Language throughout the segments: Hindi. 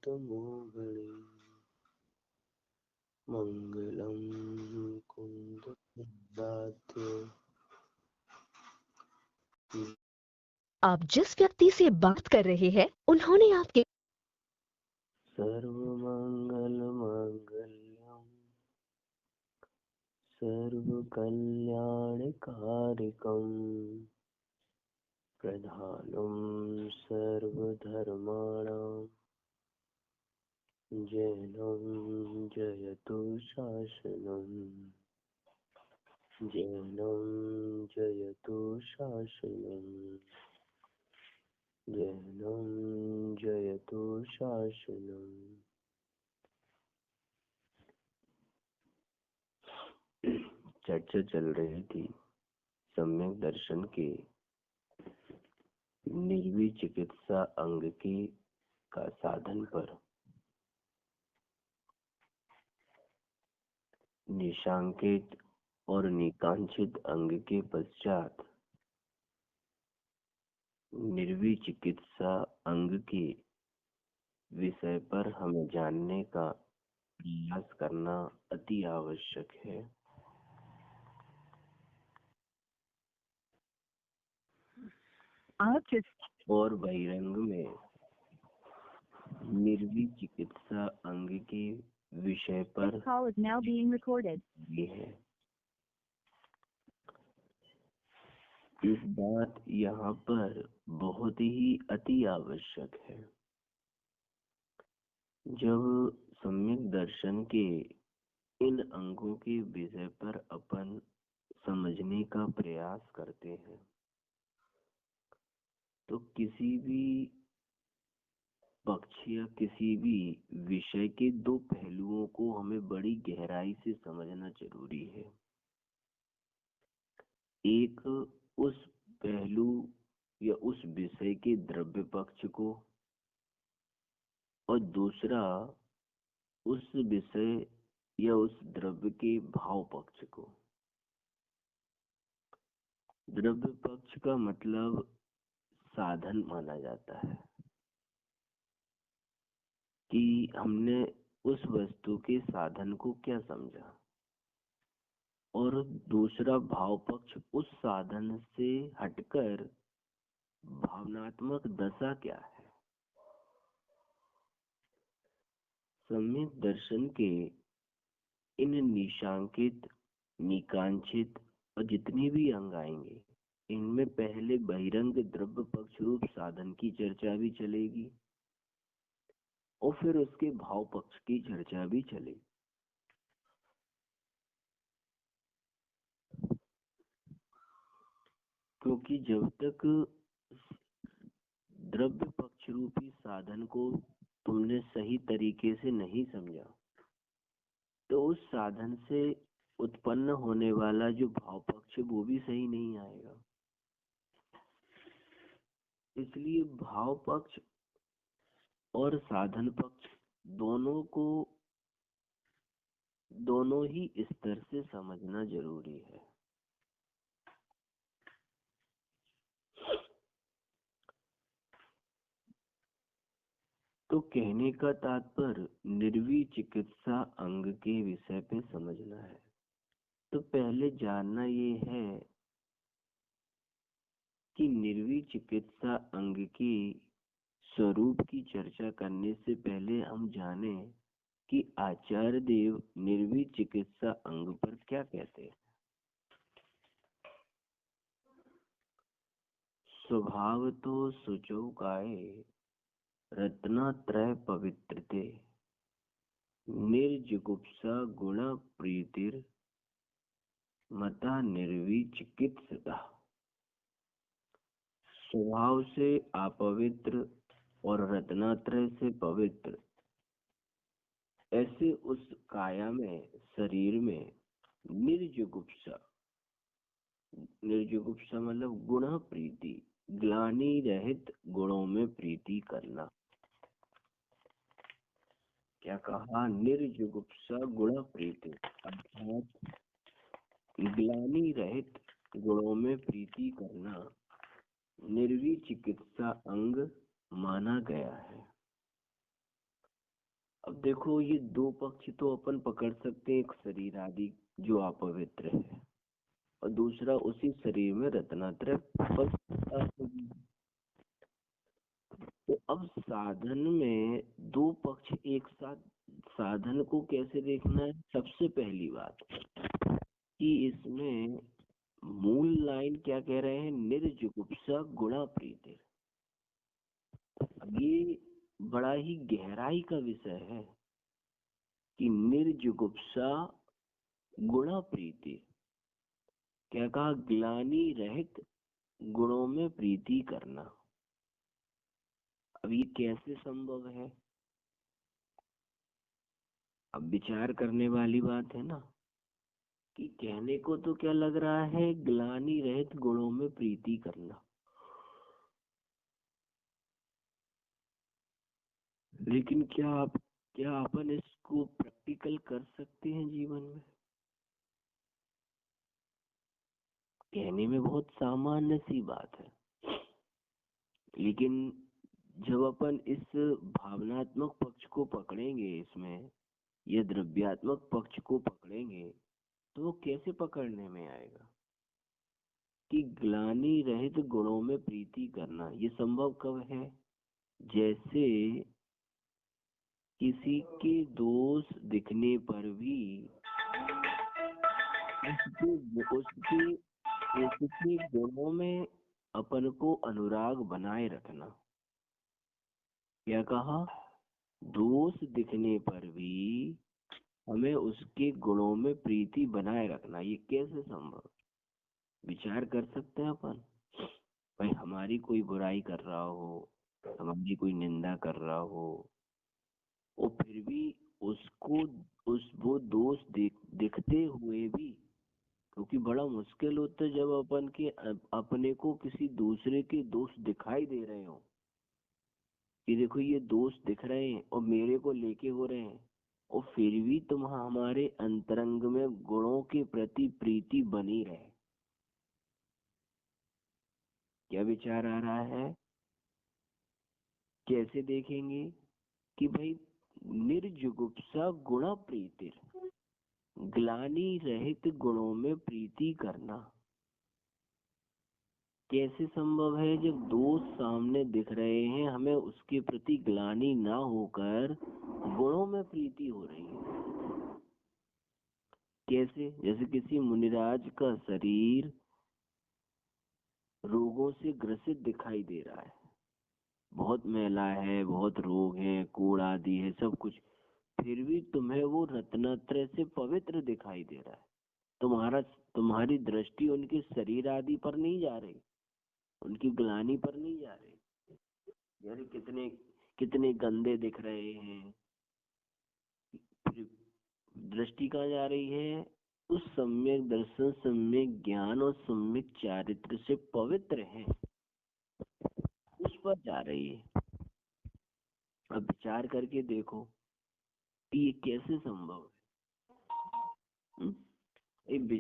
चित्तमोहिनी मंगलम कुंदकुंदाद्य। आप जिस व्यक्ति से बात कर रहे हैं उन्होंने आपके सर्वमंगल मांगल्यम सर्वकल्याणकारिकम प्रधानम सर्वधर्माणां जैनं जयतु शासनम् जैनं जयतु शासनम् जैनं जयतु शासनम्। चर्चा चल रही थी सम्यक दर्शन के निर्वीय चिकित्सा अंग के का साधन पर। निशांकित और निकांक्षित अंग के पश्चात निर्वीय चिकित्सा अंग के विषय पर हमें जानने का प्रयास करना अति आवश्यक है। और बहिरंग में निर्वीय चिकित्सा अंग के विषय पर ये है। एक बात यहाँ पर बहुत ही अति आवश्यक है। जब सम्यक दर्शन के इन अंगों के विषय पर अपन समझने का प्रयास करते हैं तो किसी भी पक्ष या किसी भी विषय के दो पहलुओं को हमें बड़ी गहराई से समझना जरूरी है। एक उस पहलू या उस विषय के द्रव्य पक्ष को और दूसरा उस विषय या उस द्रव्य के भाव पक्ष को। द्रव्य पक्ष का मतलब साधन माना जाता है कि हमने उस वस्तु के साधन को क्या समझा, और दूसरा भाव पक्ष उस साधन से हटकर भावनात्मक दशा क्या है। सम्यक दर्शन के इन निशांकित निकांक्षित और जितने भी अंग आएंगे इनमें पहले बहिरंग द्रव्य पक्ष रूप साधन की चर्चा भी चलेगी और फिर उसके भाव पक्ष की चर्चा भी चलेगी। क्योंकि जब तक द्रव्य पक्ष रूपी साधन को तुमने सही तरीके से नहीं समझा तो उस साधन से उत्पन्न होने वाला जो भाव पक्ष वो भी सही नहीं आएगा। इसलिए भाव पक्ष और साधन पक्ष दोनों ही स्तर से समझना जरूरी है। तो कहने का तात्पर्य निर्वीय चिकित्सा अंग के विषय पे समझना है। तो पहले जानना ये है कि निर्वीय चिकित्सा अंग के स्वरूप की चर्चा करने से पहले हम जाने कि आचार्य देव निर्वीय चिकित्सा अंग पर क्या कहते हैं। स्वभाव तो सुचौ काये रत्नात्रय पवित्रते निर्जुगुप्सा गुण प्रीतिर मता निर्वीय चिकित्सता। स्वभाव से अपवित्र और रत्नात्रय से पवित्र ऐसे उस काया में शरीर में निर्जुगुप्सा मतलब गुण प्रीति ग्लानि रहित गुणों में प्रीति करना। क्या कहा? निर्जुगुप्सा गुण प्रीति अर्थात ग्लानि रहित गुणों में प्रीति करना निर्वीय चिकित्सा अंग माना गया है। अब देखो, ये दो पक्ष तो अपन पकड़ सकते हैं, एक शरीर आदि जो अपवित्र है, और दूसरा उसी शरीर में रत्नात्रय पवित्रता होगी। तो अब साधन में दो पक्ष एक साथ, साधन को कैसे देखना है? सबसे पहली बात कि इसमें मूल लाइन क्या कह रहे हैं? निर्जुगुप्सा गुणा प्रीति। अब ये बड़ा ही गहराई का विषय है कि निर्जुगुप्सा गुणा प्रीति। क्या कहा? ग्लानि रहित गुणों में प्रीति करना। अब ये कैसे संभव है? अब विचार करने वाली बात है ना, कि कहने को तो क्या लग रहा है, ग्लानि रहित गुणों में प्रीति करना, लेकिन क्या अपन इसको प्रैक्टिकल कर सकते हैं जीवन में? कहने में बहुत सामान्य सी बात है, लेकिन जब अपन इस भावनात्मक पक्ष को पकड़ेंगे, इसमें यह द्रव्यात्मक पक्ष को पकड़ेंगे, तो वो कैसे पकड़ने में आएगा कि ग्लानि रहित गुणों में प्रीति करना? ये संभव कब है? जैसे किसी के दोष दिखने पर भी उसके उसके गुणों में अपन को अनुराग बनाए रखना। क्या कहा? दोष दिखने पर भी हमें उसके गुणों में प्रीति बनाए रखना। ये कैसे संभव? विचार कर सकते हैं अपन। भाई, हमारी कोई बुराई कर रहा हो, हमारी कोई निंदा कर रहा हो, और फिर भी उसको वो दोष दिखते हुए भी, क्योंकि बड़ा मुश्किल होता है जब अपन के अपने को किसी दूसरे के दोष दिखाई दे रहे हो, कि देखो ये दोष दिख रहे हैं और मेरे को लेके हो रहे हैं, और फिर भी तुम हमारे अंतरंग में गुणों के प्रति प्रीति बनी रहे। क्या विचार आ रहा है? कैसे देखेंगे कि भाई निर्जुगुप्सा गुणा प्रीति, ग्लानि रहित गुणों में प्रीति करना कैसे संभव है? जब दोष सामने दिख रहे हैं, हमें उसके प्रति ग्लानि ना होकर गुणों में प्रीति हो रही है। कैसे? जैसे किसी मुनिराज का शरीर रोगों से ग्रसित दिखाई दे रहा है, बहुत मैला है, बहुत रोग है, कूड़ आदि है, सब कुछ, फिर भी तुम्हें वो रत्नत्रय से पवित्र दिखाई दे रहा है। तुम्हारी दृष्टि उनके शरीर आदि पर नहीं जा रही, उनकी ग्लानि पर नहीं जा रही। यानी कितने कितने गंदे दिख रहे हैं, फिर दृष्टि कहाँ जा रही है? उस सम्यक दर्शन, सम्यक ज्ञान और सम्यक चारित्र से पवित्र है, उस पर जा रही है। अब विचार करके देखो कि ये कैसे संभव है।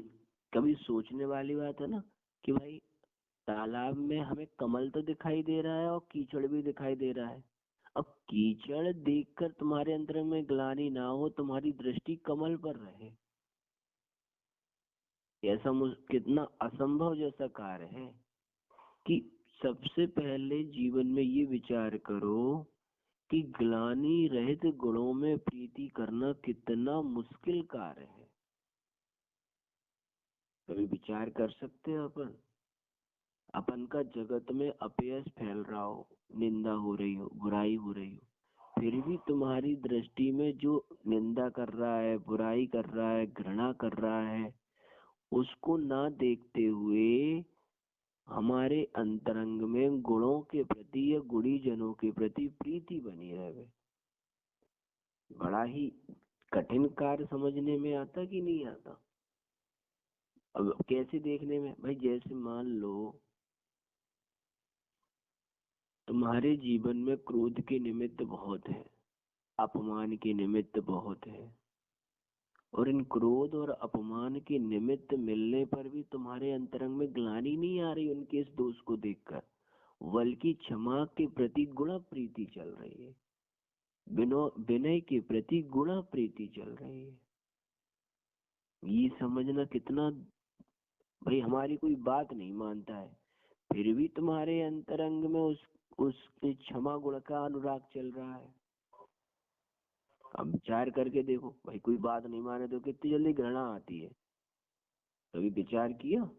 कभी सोचने वाली बात है ना, कि भाई तालाब में हमें कमल तो दिखाई दे रहा है और कीचड़ भी दिखाई दे रहा है। अब कीचड़ देखकर तुम्हारे अंदर में ग्लानि ना हो, तुम्हारी दृष्टि कमल पर रहे, ऐसा कितना असंभव जैसा कार्य है। कि सबसे पहले जीवन में ये विचार करो कि ग्लानि रहित गुणों में प्रीति करना कितना मुश्किल कार्य है। कभी विचार कर सकते हैं अपन का जगत में अपयश फैल रहा हो, निंदा हो रही हो, बुराई हो रही हो, फिर भी तुम्हारी दृष्टि में जो निंदा कर रहा है, बुराई कर रहा है, घृणा कर रहा है, उसको ना देखते हुए हमारे अंतरंग में गुणों के प्रति या गुणी जनों के प्रति प्रीति बनी रहे। बड़ा ही कठिन कार्य समझने में आता कि नहीं आता? अब कैसे देखने में? भाई, जैसे मान लो तुम्हारे जीवन में क्रोध के निमित्त बहुत है, अपमान के निमित्त बहुत है, और इन क्रोध और अपमान के निमित्त मिलने पर भी तुम्हारे अंतरंग में ग्लानि नहीं आ रही उनके इस दोष को देखकर, बल्कि क्षमा के प्रति गुण प्रीति चल रही है। विनय के प्रति गुणा प्रीति चल रही है। ये समझना कितना, भाई हमारी कोई बात नहीं मानता है फिर भी तुम्हारे अंतरंग में उसके क्षमा गुण का अनुराग चल रहा है। अब विचार करके देखो, भाई कोई बात नहीं माने तो कितनी जल्दी घृणा आती है, कभी विचार किया?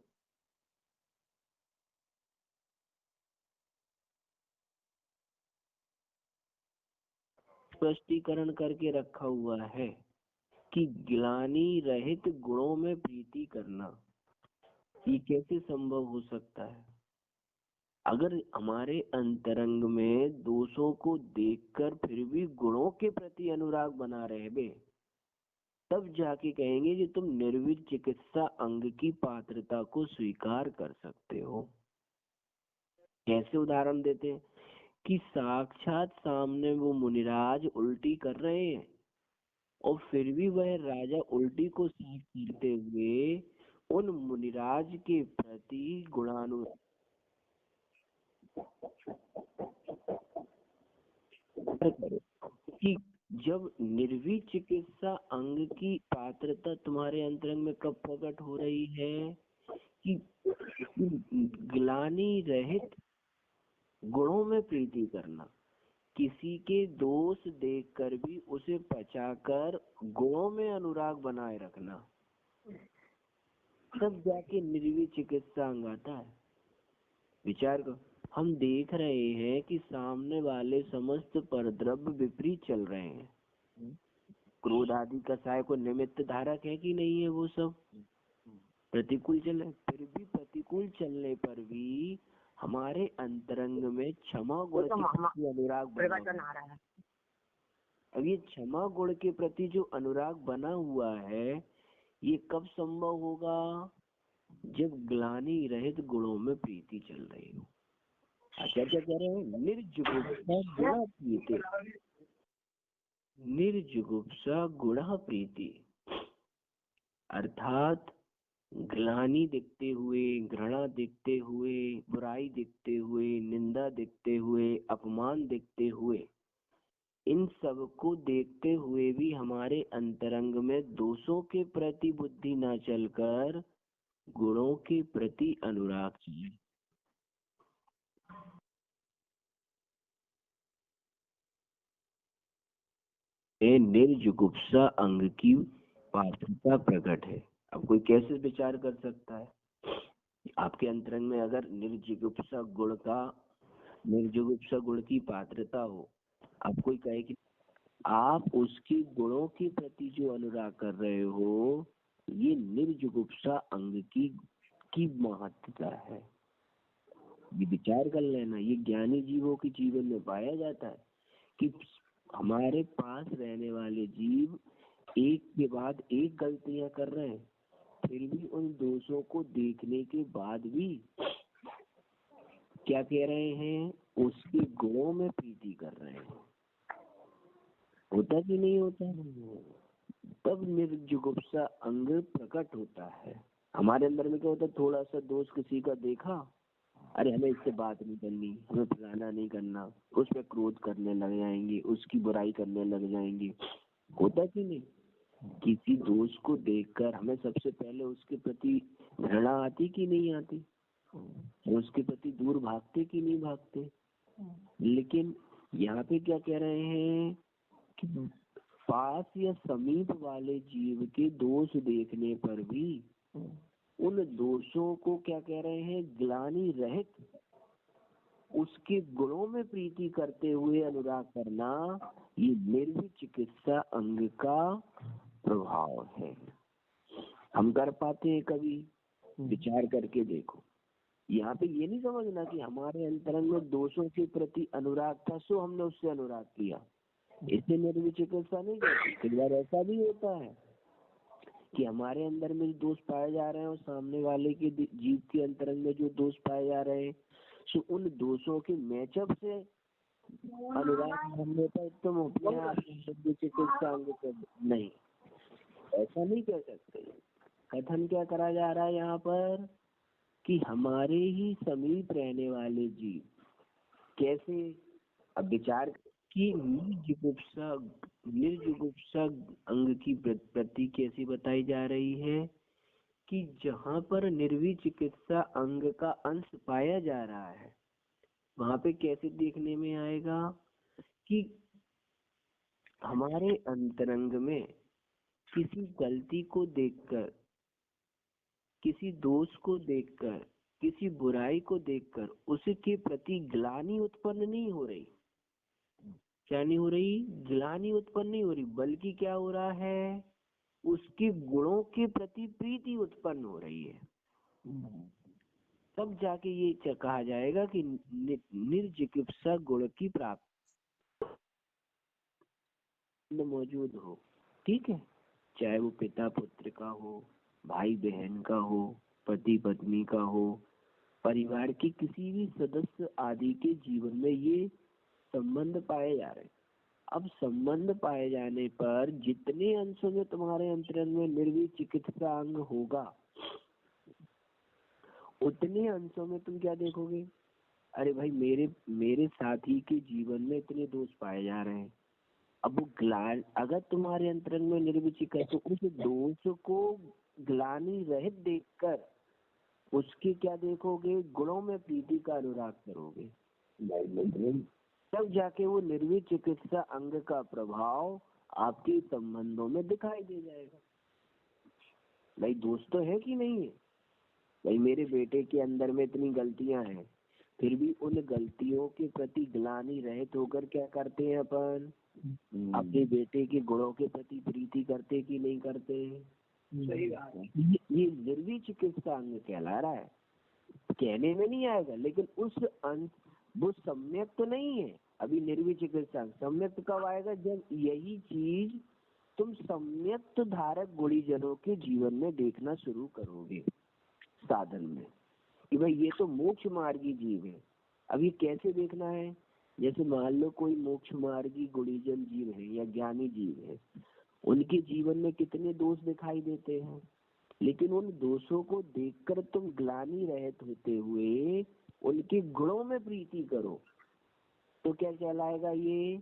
स्पष्टीकरण करके रखा हुआ है कि ग्लानि रहित गुणों में प्रीति करना, ये कैसे संभव हो सकता है? अगर हमारे अंतरंग में दोषों को देखकर फिर भी गुणों के प्रति अनुराग बना रहे बे, तब जाके कहेंगे कि तुम निर्विध चिकित्सा अंग की पात्रता को स्वीकार कर सकते हो। कैसे उदाहरण देते हैं कि साक्षात सामने वो मुनिराज उल्टी कर रहे हैं और फिर भी वह राजा उल्टी को साफ करते हुए उन मुनिराज के प्रति गुणानु कि जब निर्विध चिकित्सा अंग की पात्रता तुम्हारे अंतरंग में कब प्रकट हो रही है कि ग्लानि रहित गुणों में प्रीति करना, किसी के दोष देखकर भी उसे पचाकर गुणों में अनुराग बनाए रखना, तब जाके निर्विध चिकित्सा अंग आता है। विचार करो, हम देख रहे हैं कि सामने वाले समस्त परद्रव्य विपरीत चल रहे हैं, क्रोध आदि कसाय को निमित्त धारक है कि नहीं है, वो सब प्रतिकूल चल रहे, फिर भी प्रतिकूल चलने पर भी हमारे अंतरंग में क्षमा गुण के प्रति अनुराग बना है। अब ये क्षमा गुण के प्रति जो अनुराग बना हुआ है, ये कब संभव होगा? जब ग्लानि रहित गुणों में प्रीति चल रही हो। आचार्य कह रहे हैं निर्जुगुप्सा गुणा प्रीति, निर्जुगुप्सा गुणा प्रीति, अर्थात ग्लानि दिखते हुए, घृणा दिखते हुए, बुराई दिखते हुए, निंदा दिखते हुए, अपमान दिखते हुए, इन सब को देखते हुए भी हमारे अंतरंग में दोषों के प्रति बुद्धि न चलकर गुणों के प्रति अनुराग चाहिए। निर्जुगुप्सा अंग की पात्रता प्रकट है। अब कोई कैसे विचार कर सकता है? आपके अंतरंग में अगर निर्जुगुप्सा गुण की पात्रता हो, आप कोई कहे कि आप उसके गुणों के प्रति जो अनुराग कर रहे हो, ये निर्जुगुप्सा अंग की महत्ता है। ये विचार कर लेना, ये ज्ञानी जीवों के जीवन में पाया जाता है कि हमारे पास रहने वाले जीव एक के बाद एक गलतियां कर रहे हैं, फिर भी उन दोषों को देखने के बाद भी क्या कह रहे हैं? उसके गुणों में प्रीति कर रहे हैं। होता कि नहीं होता? तब निर्जुगुप्सा अंग प्रकट होता है। हमारे अंदर में क्या होता है? थोड़ा सा दोष किसी का देखा, अरे हमें इससे बात नहीं करनी, हमें फलाना नहीं करना, उस पर क्रोध करने लग जाएंगे, उसकी बुराई करने लग जाएंगे। होता कि नहीं? किसी दोष को देखकर हमें सबसे पहले उसके प्रति घृणा आती कि नहीं आती? उसके प्रति दूर भागते कि नहीं भागते? लेकिन यहाँ पे क्या कह रहे हैं कि पास या समीप वाले जीव के दोष देखने पर भी उन दोषों को क्या कह रहे हैं? ग्लानि रहित उसके गुणों में प्रीति करते हुए अनुराग करना, ये निर्विध चिकित्सा अंग का प्रभाव है। हम कर पाते हैं कभी? विचार करके देखो। यहाँ पे ये नहीं समझना कि हमारे अंतरंग में दोषों के प्रति अनुराग था सो हमने उससे अनुराग किया, इससे निर्विध चिकित्सा नहीं करती। कई बार ऐसा भी होता है कि हमारे अंदर में दोष पाए जा रहे हैं और सामने वाले के जीव के अंतरंग में जो दोष पाए जा रहे हैं, सो उन दोषों के मैचअप से अनुराग हमने पर तुम अपने आप चिकित्सा नहीं, ऐसा नहीं कह सकते। कथन क्या करा जा रहा है यहाँ पर कि हमारे ही समीप रहने वाले जीव कैसे? अब विचार कि निर्जुगुप्सा अंग की प्रति कैसी बताई जा रही है कि जहाँ पर निर्विचिकित्सा अंग का अंश पाया जा रहा है वहां पे कैसे देखने में आएगा कि हमारे अंतरंग में किसी गलती को देखकर, किसी दोष को देखकर, किसी बुराई को देखकर उसके प्रति ग्लानि उत्पन्न नहीं हो रही। क्या नहीं हो रही? ग्लानि उत्पन्न नहीं हो रही, बल्कि क्या हो रहा है, उसके गुणों के प्रति प्रीति उत्पन्न हो रही है। तब जाके ये कहा जाएगा कि निर्चिकित्सा गुण की प्राप्ति मौजूद हो। ठीक है, चाहे वो पिता पुत्र का हो, भाई बहन का हो, पति पत्नी का हो, परिवार के किसी भी सदस्य आदि के जीवन में ये संबंध पाए जा रहे हैं। अब संबंध पाए जाने पर जितने अंशों में तुम्हारे अंतरंग में निर्विचिकित्सा अंग होगा उतने अंशों में तुम क्या देखोगे, अरे भाई मेरे साथी के जीवन में इतने दोष पाए जा रहे हैं। अब वो अगर तुम्हारे अंतरंग में निर्विचिक है तो उस दोष को ग्लानि रहित देखकर उसके क्या देखोगे, गुणों में प्रीति का अनुराग करोगे। तब जाके वो निर्विचिकित्सा अंग का प्रभाव आपके संबंधों में दिखाई दे जाएगा। भाई दोष तो है कि नहीं है? भाई मेरे बेटे के अंदर में इतनी गलतियां हैं, फिर भी उन गलतियों के प्रति ग्लानि रहित होकर क्या करते हैं अपन, अपने बेटे के गुणों के प्रति प्रीति करते कि नहीं करते? सही बात है। ये निर्विचिकित्सा अंग कहला रहा है, कहने में नहीं आएगा, लेकिन वो सम्यक तो नहीं है अभी। निर्विचिकित्सा सम्यक कब आएगा, जब यही चीज तुम सम्यक धारक गुणीजनों के जीवन में देखना शुरू करोगे साधन में, कि भाई ये तो मोक्ष मार्गी जीव है। अब ये कैसे देखना है, जैसे मान लो कोई मोक्ष मार्गी गुणीजन जीव है या ज्ञानी जीव है, उनके जीवन में कितने दोष दिखाई देते हैं, लेकिन उन दोषों को देखकर तुम ग्लानि रहित होते हुए उनके गुणों में प्रीति करो तो क्या कहलाएगा, ये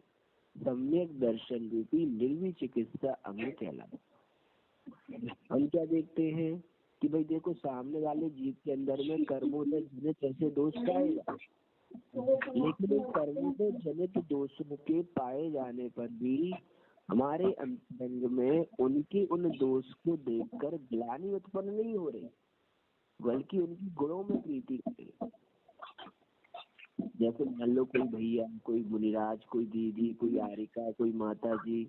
सम्यक दर्शन रूपी निर्विचिकित्सा अंग कहलाएगा। हम क्या देखते हैं कि भाई देखो सामने वाले जीव के अंदर में कर्मों से जनित ऐसे दोष पाएगा, लेकिन उन कर्मों से जनित दोषों के पाए जाने पर भी हमारे अंतरंग में उनके उन दोष को देखकर ग्लानि उत्पन्न नहीं हो रही, बल्कि उनकी गुणों में प्रीति हो रही। जैसे मान लो कोई भैया, कोई मुनिराज, कोई दीदी, कोई आरिका, कोई माता जी,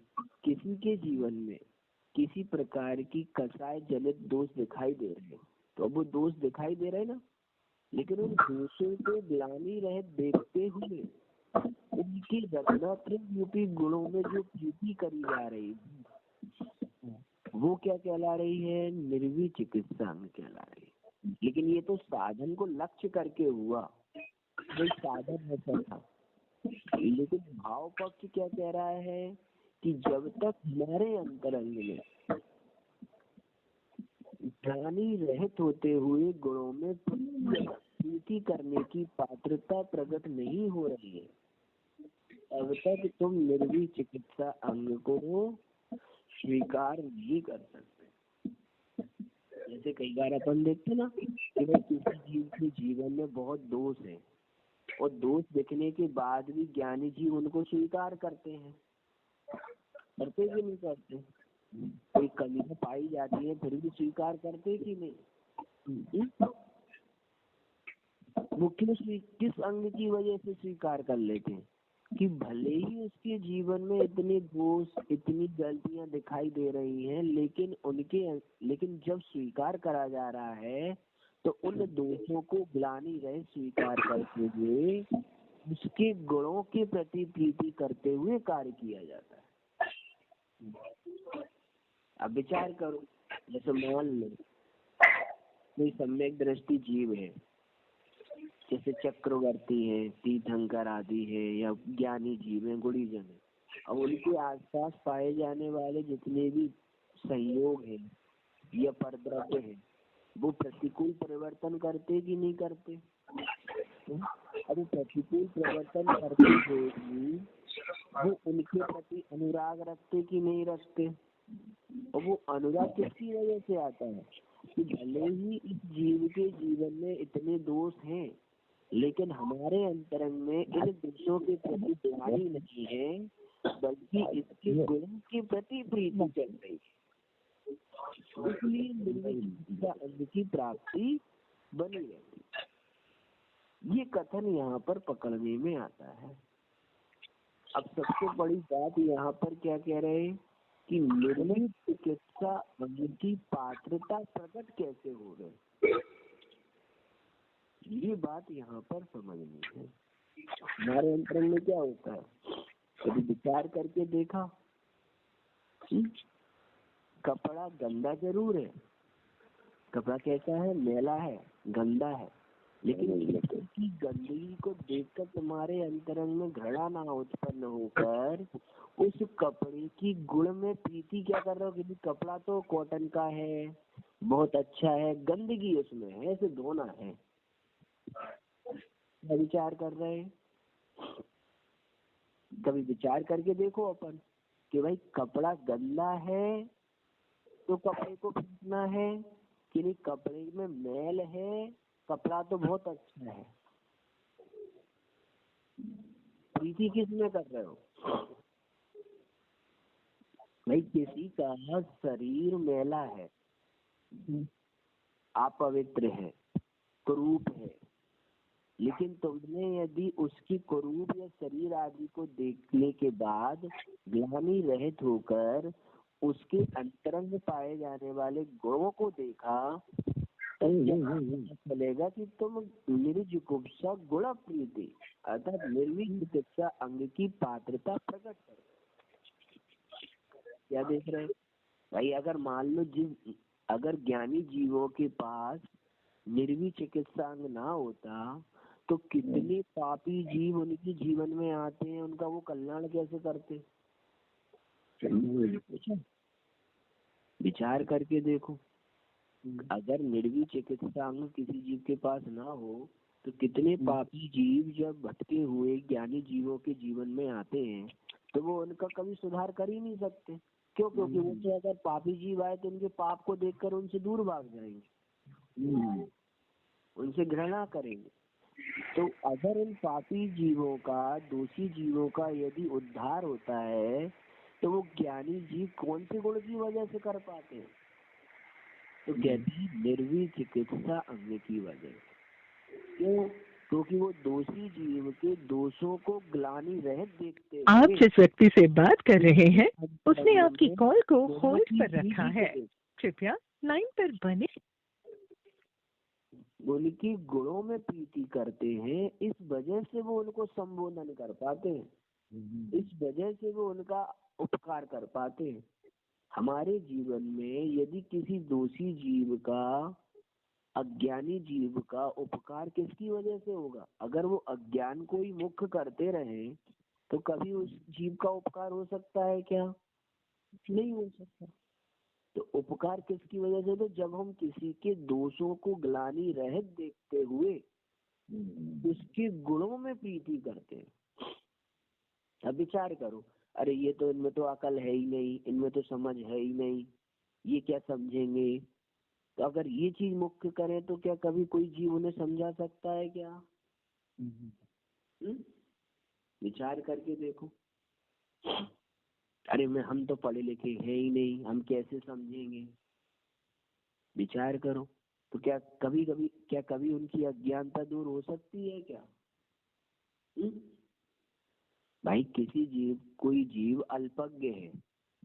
किसी के जीवन में किसी प्रकार की कसाय जनित दोष दिखाई दे रहे हैं, तो अब वो दोष दिखाई दे रहे हैं ना, लेकिन उन दोषों को ग्लानि रहित देखते हुए उनके रत्नात्रय रूपी गुणों में जो प्रीति करी जा रही है वो क्या कहला रही है, निर्विचिकित्सा अंग कहला रही है। लेकिन ये तो साधन को लक्ष्य करके हुआ, कोई साधन ऐसा था, लेकिन भाव पक्ष क्या कह रहा है कि जब तक हमारे अंतरंग में ग्लानि रहित होते हुए गुणों में प्रीति करने की पात्रता प्रकट नहीं हो रही है, तब तक तुम निर्विचिकित्सा अंग को स्वीकार नहीं कर सकते। जैसे कई बार अपन देखते ना कि किसी जीव के जीवन में बहुत दोष है और दोष दिखने के बाद भी ज्ञानी जीव उनको स्वीकार करते हैं, करते कि नहीं करते? कोई कमियां पाई जाती है फिर भी स्वीकार करते कि नहीं? वो किस अंग की वजह से स्वीकार कर लेते हैं कि भले ही उसके जीवन में इतने दोष, इतनी गलतियां दिखाई दे रही हैं, लेकिन जब स्वीकार करा जा रहा है तो उन दोषों को ग्लानि रहित स्वीकार करते हुए उसके गुणों के प्रति प्रीति करते हुए कार्य किया जाता है। अब विचार करो, जैसे मान लो कोई सम्यक दृष्टि जीव है, जैसे चक्रवर्ती है, तीर्थंकर आदि है, या ज्ञानी जीव है, गुणीजन है, अब उनके आसपास पाए जाने वाले जितने भी संयोग है या परद्रव्य है वो प्रतिकूल परिवर्तन करते कि नहीं करते? अब प्रतिकूल परिवर्तन करते हुए भी वो उनके प्रति अनुराग रखते कि नहीं रखते। और वो अनुराग किसकी वजह से आता है कि भले ही इस जीव के जीवन में इतने दोष हैं, लेकिन हमारे अंतरंग में इन दोषों के प्रति ग्लानि नहीं है, बल्कि इसके गुणों के प्रति प्रीति चल रही है। इसलिए निर्विचिकित्सा अंग की प्राप्ति बनी रहती है। ये कथन यहाँ पर पकड़ने में आता है। अब सबसे बड़ी बात यहाँ पर क्या कह रहे हैं कि निर्णय चिकित्सा अंग की पात्रता प्रकट कैसे हो गए, ये बात यहाँ पर समझनी है। हमारे अंतरंग में क्या होता है, कभी विचार करके देखा? कपड़ा गंदा जरूर है, कपड़ा कैसा है, मैला है, गंदा है, लेकिन की गंदगी को देखकर तुम्हारे अंतरंग में घृणा ना उत्पन्न होकर उस कपड़े की गुण में प्रीति क्या कर रहे हो कि कपड़ा तो कॉटन का है, बहुत अच्छा है, गंदगी उसमें है, इसे धोना है। विचार कर रहे हैं? कभी विचार करके देखो अपन कि भाई कपड़ा गंदा है तो कपड़े को फेंकना है कि नहीं, कपड़े में मैल है, कपड़ा तो बहुत अच्छा है। प्रीति किसमें कर रहे हो भाई? किसी का शरीर मैला है, अपवित्र है, कुरूप है, लेकिन तुमने यदि उसकी कुरूप या शरीर आदि को देखने के बाद ग्लानि रहित होकर उसके अंतरंग में पाए जाने वाले गुणों को देखा, चलेगा कि तुम निर्विचिकित्सा गुण प्रीति अर्थात निर्विचिकित्सा अंग की पात्रता प्रकट कर। क्या देख रहे भाई? अगर मान लो अगर ज्ञानी जीवों के पास निर्विचिकित्सा अंग ना होता तो कितने पापी जीव उनके जीवन में आते हैं, उनका वो कल्याण कैसे करते? विचार करके देखो, अगर निर्विचिकित्सा अंग किसी जीव के पास ना हो तो कितने पापी जीव जब भटके हुए ज्ञानी जीवों के जीवन में आते हैं तो वो उनका कभी सुधार कर ही नहीं सकते। क्यों? क्योंकि उनसे अगर पापी जीव आए तो उनके पाप को देखकर उनसे दूर भाग जाएंगे, उनसे घृणा करेंगे। तो अगर इन पापी जीवों का, दोषी जीवों का यदि उद्धार होता है तो वो ज्ञानी जीव कौन से गुण की वजह से कर पाते हैं? तो कहते हैं निर्विचिकित्सा अंग की वजह। क्यों? क्योंकि वो दोषी जीव के दोषों को ग्लानि रहित देखते हैं। आप जिस व्यक्ति से बात कर रहे हैं उसने आपकी कॉल को होल्ड पर रखा है, कृपया लाइन पर बने। उनकी गुणों में प्रीति करते हैं, इस वजह से वो उनको संबोधन कर पाते हैं, इस वजह से वो उनका उपकार कर पाते हैं। हमारे जीवन में यदि किसी दोषी जीव का, अज्ञानी जीव का उपकार किसकी वजह से होगा? अगर वो अज्ञान को ही मुख्य करते रहे तो कभी उस जीव का उपकार हो सकता है क्या? नहीं हो सकता। तो उपकार किसकी वजह से? तो जब हम किसी के दोषों को ग्लानि रहित देखते हुए उसके गुणों में प्रीति करते हैं। अब विचार करो, अरे ये तो, इनमें तो अकल है ही नहीं, इनमें तो समझ है ही नहीं, ये क्या समझेंगे? तो अगर ये चीज मुख्य करें तो क्या कभी कोई जीव उन्हें समझा सकता है क्या? विचार करके देखो। अरे हम तो पढ़े लिखे हैं ही नहीं, हम कैसे समझेंगे? विचार करो। तो क्या कभी उनकी अज्ञानता दूर हो सकती है क्या? भाई कोई जीव अल्पज्ञ है,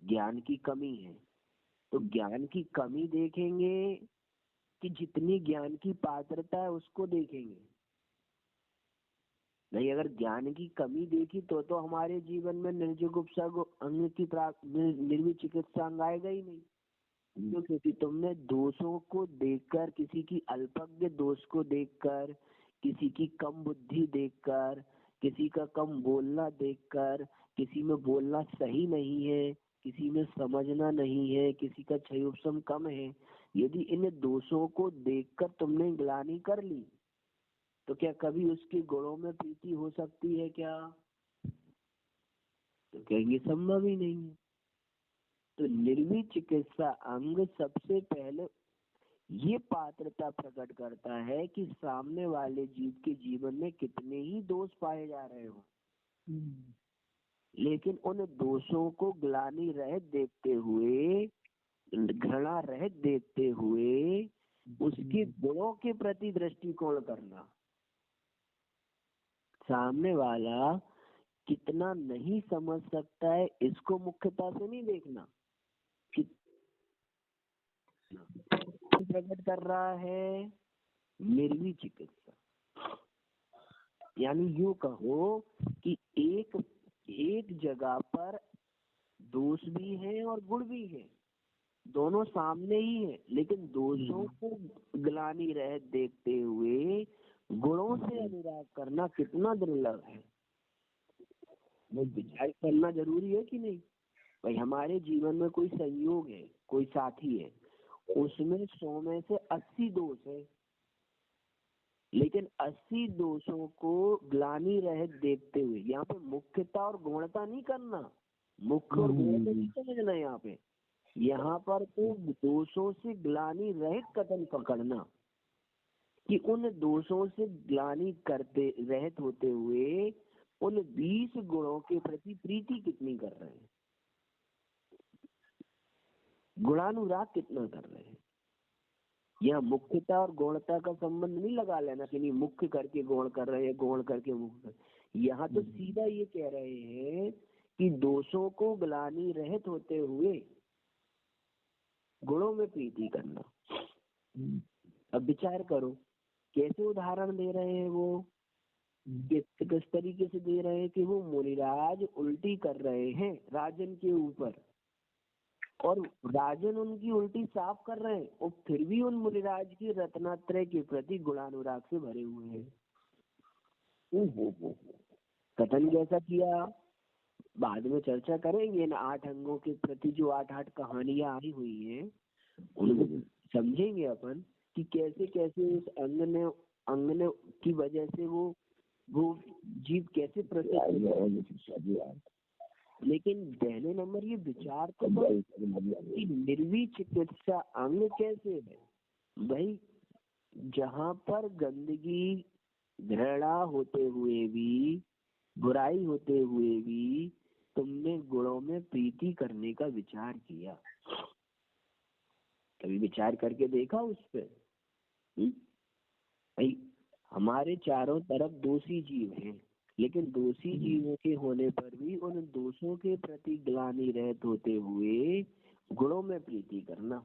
ज्ञान की कमी है, तो ज्ञान की कमी देखेंगे कि जितनी ज्ञान की पात्रता है उसको देखेंगे? नहीं, अगर ज्ञान की कमी देखी तो हमारे जीवन में निर्विचिकित्सा अंग की निर्विचिकित्सा अंग आएगा ही नहीं। क्यों? क्योंकि तुमने दोषों को देखकर, किसी की अल्पज्ञ दोष को देखकर, किसी की कम बुद्धि देखकर, किसी का कम बोलना देखकर, किसी में बोलना सही नहीं है, किसी में समझना नहीं है, किसी का क्षयोपशम कम है, यदि इन दोषों को देखकर तुमने ग्लानि कर ली तो क्या कभी उसके गुणों में प्रीति हो सकती है क्या? तो कहेंगे संभव ही नहीं है। तो निर्विक चिकित्सा अंग सबसे पहले ये पात्रता प्रकट करता है कि सामने वाले जीव के जीवन में कितने ही दोष पाए जा रहे हो, लेकिन उन दोषों को ग्लानि रहित देखते हुए, घृणा रहित देखते हुए उसके गुणों के प्रति दृष्टिकोण करना। सामने वाला कितना नहीं समझ सकता है इसको मुख्यता से नहीं देखना, प्रकट कर रहा है निर्विक चिकित्सा। यानी यूं कहो कि एक जगह पर दोष भी है और गुण भी है, दोनों सामने ही है, लेकिन दोषों को ग्लानि रहित देखते हुए गुणों से अनुराग करना कितना दुर्लभ है। वो विचार करना जरूरी है कि नहीं। भाई हमारे जीवन में कोई संयोग है, कोई साथी है, उसमें 100 में से 80 दोष है, लेकिन 80 दोषों को ग्लानि रहित देखते हुए, यहाँ पे मुख्यता और गौणता नहीं करना, मुख्य और गौणता नहीं समझना। यहाँ पर तो दोषों से ग्लानि रहित कथन पकड़ना कि उन दोषों से ग्लानि करते रहित होते हुए उन 20 गुणों के प्रति प्रीति कितनी कर रहे हैं, गुणानुराग कितना कर रहे हैं। यह मुख्यता और गौणता का संबंध नहीं लगा लेना कि नहीं मुख्य करके गौण कर रहे हैं, गौण करके मुख्य। यहाँ तो सीधा ये कह रहे हैं कि दोषों को ग्लानि रहित होते हुए गुणों में प्रीति करना। अब विचार करो कैसे उदाहरण दे रहे हैं वो, किस तरीके से दे रहे हैं कि वो मुनिराज उल्टी कर रहे हैं राजन के ऊपर, और राजन उनकी उल्टी साफ कर रहे हैं, और फिर भी उन मुनिराज की रत्नात्रय के प्रति गुणानुराग से भरे हुए हैं। कथन कैसा किया बाद में चर्चा करेंगे। इन 8 अंगों के प्रति जो 8 कहानियां आई हुई हैं उनको समझेंगे अपन कि कैसे कैसे उस अंग ने की वजह से वो जीव कैसे प्रकट। लेकिन पहले नंबर ये विचार तो कि निर्विक चिकित्सा अंग कैसे है। भाई जहाँ पर गंदगी घृणा होते हुए भी, बुराई होते हुए भी तुमने गुणों में प्रीति करने का विचार किया, कभी विचार करके देखा उस पर। भाई हमारे चारों तरफ दोषी जीव हैं, लेकिन दोषी जीवों के होने पर भी उन दोषों के प्रति ग्लानि रहित होते हुए गुणों में प्रीति करना।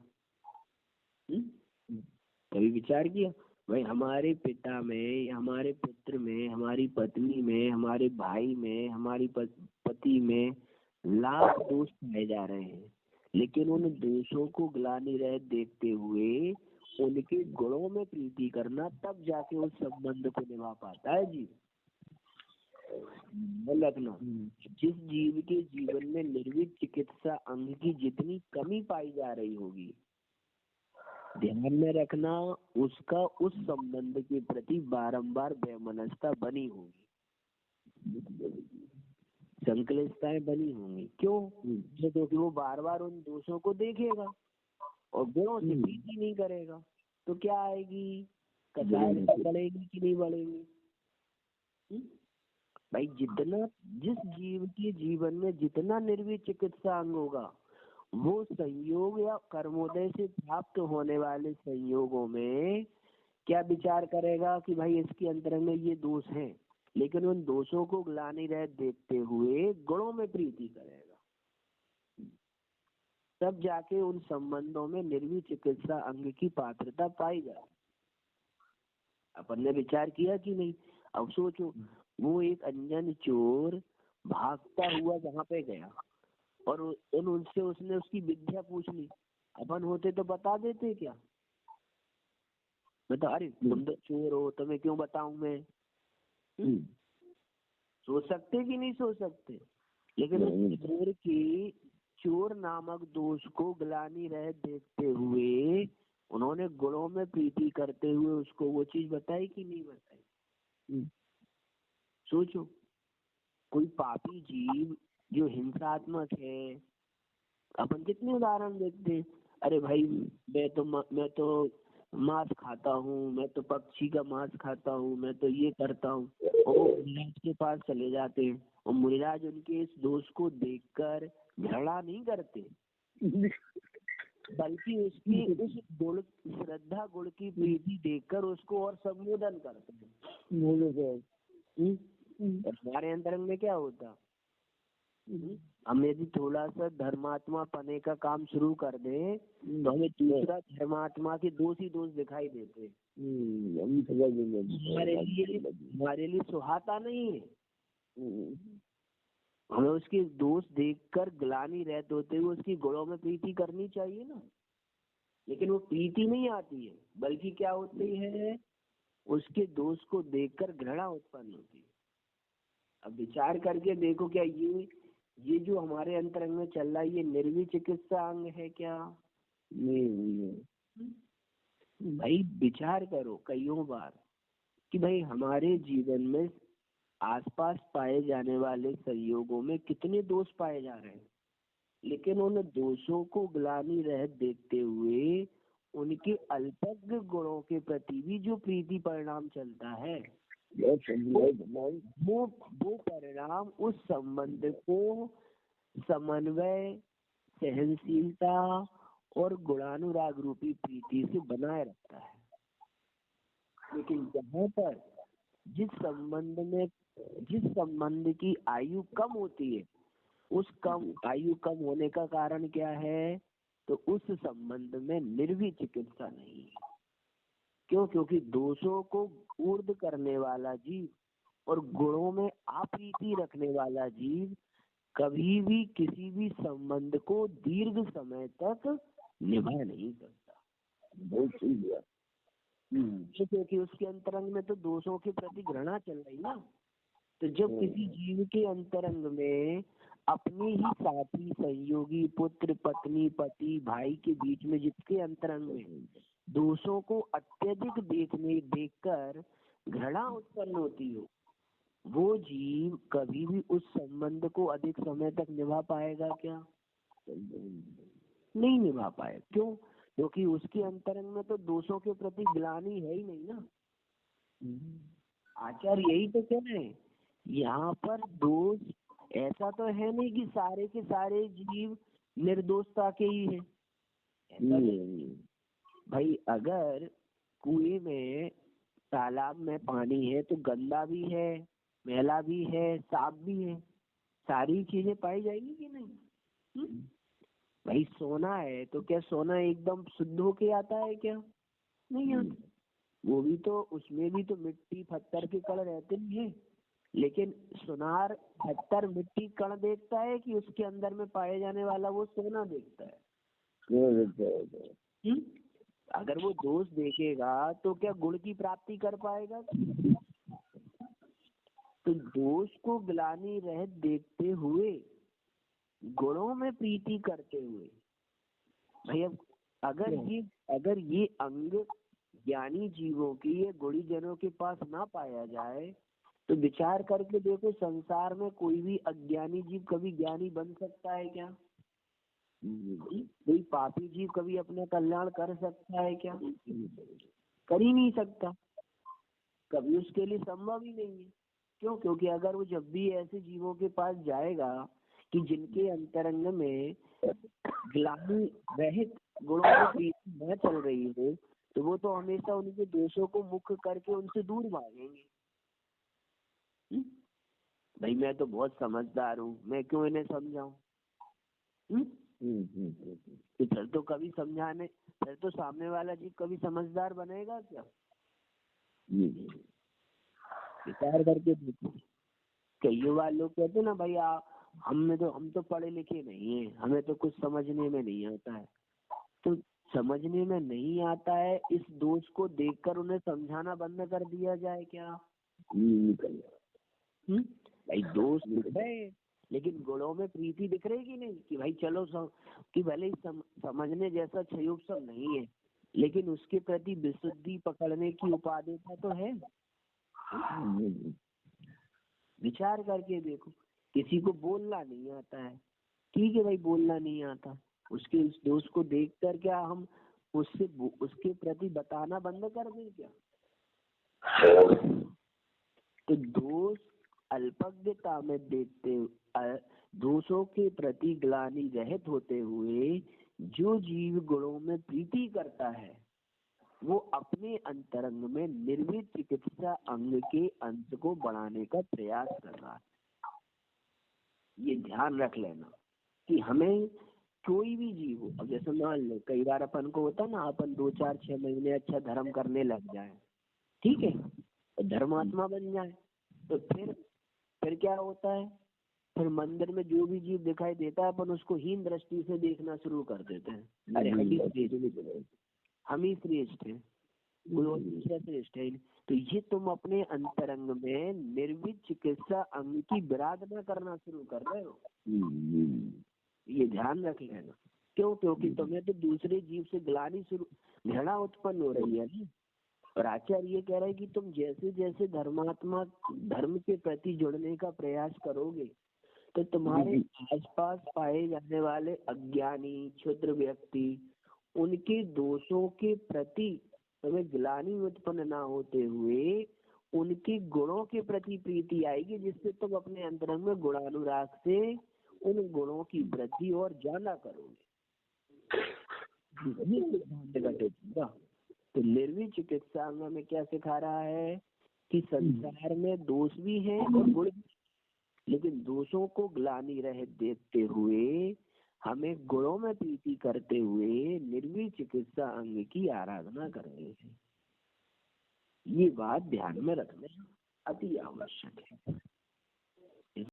कभी विचार किया। भाई हमारे पिता में, हमारे पुत्र में, हमारी पत्नी में, हमारे भाई में, हमारी पति में लाख दोष पाए जा रहे हैं, लेकिन उन दोषों को ग्लानि रहित देखते हुए उनके गुणों में प्रीति करना, तब जाके उस संबंध को निभा पाता है जीव। रखना जिस जीव के जीवन में निर्विक चिकित्सा अंग की जितनी कमी पाई जा रही होगी, ध्यान में रखना उसका उस संबंध के प्रति बारंबार वैमनस्यता बनी होगी, संकलिष्टताएं बनी होंगी। क्यों? क्योंकि वो बार बार उन दोषों को देखेगा और गुणों से प्रीति नहीं करेगा, तो क्या आएगी, कसायता बढ़ेगी कि नहीं बढ़ेगी। भाई जिस जीव के जीवन में जितना निर्विक चिकित्सा अंग होगा, वो संयोग या कर्मोदय से प्राप्त होने वाले संयोगों में क्या विचार करेगा कि भाई इसके अंतरंग में ये दोष हैं, लेकिन उन दोषों को ग्लानि रहित देखते हुए गुणों में प्रीति करेगा, तब जाके उन संबंधों में निर्विक चिकित्सा अंग की पात्रता पाई जाए। अपन ने विचार किया कि नहीं। अब सोचो वो एक अनजान चोर भागता हुआ वहां पे गया और उनसे उसने उसकी विद्या पूछ ली, अपन होते तो बता देते क्या, बता अरे तुम तो चोर हो, तुम्हें क्यों बताऊं मैं। सोच सकते कि नहीं सोच सकते। लेकिन चोर नामक दोष को ग्लानि रहित देखते हुए उन्होंने गुणों में प्रीति करते हुए उसको वो चीज बताई कि नहीं बताई। सोचो कोई पापी जीव जो हिंसात्मक है। अपन कितने उदाहरण देखते हैं, अरे भाई मैं तो मांस खाता हूँ, मैं तो पक्षी का मांस खाता हूँ, मैं तो ये करता हूँ, और वो मुनिराज के पास चले जाते हैं और मुनिराज उनके इस दोष को देखकर झगड़ा नहीं करते, बल्कि उसकी उस गुण, श्रद्धा गुण की प्रीति देखकर उसको और संबोधन करते हैं। हमारे अंतरंग में क्या होता, हम यदि थोड़ा सा धर्मात्मा पने का काम शुरू कर दे तो हमें दूसरा धर्मात्मा के दोष ही दोष दिखाई देते। हमारे लिए सुहाता नहीं है। हमें उसके दोष देखकर ग्लानि रहते होते हुए उसकी गुणों में प्रीति करनी चाहिए ना, लेकिन वो प्रीति नहीं आती है, बल्कि क्या होती है, उसके दोष को देखकर घृणा उत्पन्न होती है। अब विचार करके देखो, क्या ये जो हमारे अंतरंग में चल रहा है, ये निर्वी चिकित्सा अंग है क्या? नहीं। भाई विचार करो कईयों बार कि भाई हमारे जीवन में आसपास पाए जाने वाले संयोगों में कितने दोष पाए जा रहे हैं, लेकिन उन दोषों को ग्लानि रहित देखते हुए उनके अल्पज्ञ गुणों के प्रति भी जो प्रीति परिणाम चलता है, वो परिणाम उस संबंध को समन्वय, सहनशीलता और गुणानुराग रूपी प्रीति से बनाए रखता है। लेकिन जहाँ पर जिस संबंध की आयु कम होती है, उस आयु कम होने का कारण क्या है, तो उस संबंध में निर्वी चिकित्सा नहीं है। क्यों? क्योंकि दोषों को ऊर्ध्व करने वाला जीव और गुणों में अप्रीति रखने वाला जीव कभी भी किसी भी संबंध को दीर्घ समय तक निभा नहीं सकता। बहुत सही है। क्योंकि उसके अंतरंग में तो दोषों के प्रति घृणा चल रही ना। तो जब किसी जीव के अंतरंग में अपने ही साथी, सहयोगी, पुत्र, पत्नी, पति, भाई के बीच में जिसके अंतरंग में दोषों को अत्यधिक देखकर घृणा उत्पन्न होती हो, वो जीव कभी भी उस संबंध को अधिक समय तक निभा पाएगा क्या? नहीं निभा पाएगा। क्यों? क्योंकि उसके अंतरंग में तो दोषों के प्रति ग्लानि है ही नहीं ना। आचार्य यही तो कह रहे हैं, यहाँ पर दोष ऐसा तो है नहीं कि सारे के सारे जीव निर्दोषता के ही है। भाई अगर कुएं में, तालाब में पानी है तो गंदा भी है, मैला भी है, साफ भी है, सारी चीजें पाई जाएंगी कि नहीं? भाई सोना है तो क्या सोना एकदम शुद्ध होके आता है क्या? नहीं आता। वो भी तो, उसमें भी तो मिट्टी पत्थर के कण रहते ही हैं, लेकिन सुनार पत्थर मिट्टी कण देखता है कि उसके अंदर में पाए जाने वाला वो सोना देखता है? अगर वो दोष देखेगा तो क्या गुण की प्राप्ति कर पाएगा? तो दोष को ग्लानि रहित देखते हुए, गुणों में प्रीति करते हुए, भाई अब अगर ये अंग ज्ञानी जीवों की, ये गुणी जनों के पास ना पाया जाए तो विचार करके देखो, संसार में कोई भी अज्ञानी जीव कभी ज्ञानी बन सकता है क्या? कोई पापी जीव कभी अपना कल्याण कर सकता है क्या? कर ही नहीं सकता, कभी उसके लिए संभव ही नहीं है। क्यों? क्योंकि अगर वो जब भी ऐसे जीवों के पास जाएगा कि जिनके अंतरंग में ग्लानि रहित गुणों की प्रीति न चल रही हो, तो वो तो हमेशा उनके दोषों को मुख्य करके उनसे दूर भागेंगे। भाई मैं तो बहुत समझदार हूँ, मैं क्यों इन्हें समझाऊं? फिर तो कभी समझाने, फिर तो सामने वाला जीव कभी समझदार बनेगा क्या? विचार करके देखो। कई बार लोग कहते ना, भाई हम तो पढ़े लिखे नहीं है, हमें तो कुछ समझने में नहीं आता है। तो समझने में नहीं आता है, इस दोष को देखकर उन्हें समझाना बंद कर दिया जाए क्या? भाई दोष दिख रहे, लेकिन गुणों में प्रीति दिख रही कि नहीं, कि भाई चलो कि भले ही समझने जैसा संयोग सब नहीं है, लेकिन उसके प्रति विशुद्धि पकड़ने की उपादेयता तो है। विचार करके देखो, किसी को बोलना नहीं आता है, ठीक है भाई, बोलना नहीं आता, उसके उस दोस्त को देखकर क्या हम उसके प्रति बताना बंद कर दें क्या? तो दोष अल्पज्ञता में देखते, दोषों के प्रति ग्लानि रहित होते हुए जो जीव गुणों में प्रीति करता है वो अपने अंतरंग में निर्मित चिकित्सा अंग के अंश को बढ़ाने का प्रयास कर रहा है। ये ध्यान रख लेना कि हमें कोई भी जीव हो, अब जैसे मान लो कई बार अपन को होता ना, अपन 2-4-6 महीने अच्छा धर्म करने लग जाए, ठीक है, तो धर्मात्मा बन जाए, तो फिर क्या होता है, फिर मंदिर में जो भी जीव दिखाई देता है अपन उसको हीन दृष्टि से देखना शुरू कर देते हैं। अरे हम ही श्रेष्ठ है, दूसरा श्रेष्ठ है। तो ये तुम अपने अंतरंग में निर्मित चिकित्सा अंग की विराधना करना शुरू कर रहे हो। ये ध्यान रख लेना। क्यों? क्योंकि तुम्हें तो दूसरे जीव से ग्लानि घृणा उत्पन्न हो रही है ना। और आचार्य ये कह रहे हैं कि तुम जैसे जैसे धर्म के प्रति जुड़ने का प्रयास करोगे तो तुम्हारे आसपास पाए जाने वाले अज्ञानी क्षुद्र व्यक्ति, उनके दोषों के प्रति तुम्हें ग्लानि उत्पन्न ना होते हुए उनके गुणों के प्रति प्रीति आएगी, जिससे तुम अपने अंतरंग में गुणानुराग से उन गुणों की वृद्धि और ज्यादा करोगे। तो निर्विक चिकित्सा अंग में क्या सिखा रहा है कि संसार में दोष भी है और गुण भी, लेकिन दोषों को ग्लानि रहित देखते हुए हमें गुणों में प्रीति करते हुए निर्विक चिकित्सा अंग की आराधना करनी है। ये बात ध्यान में रखना अति आवश्यक है।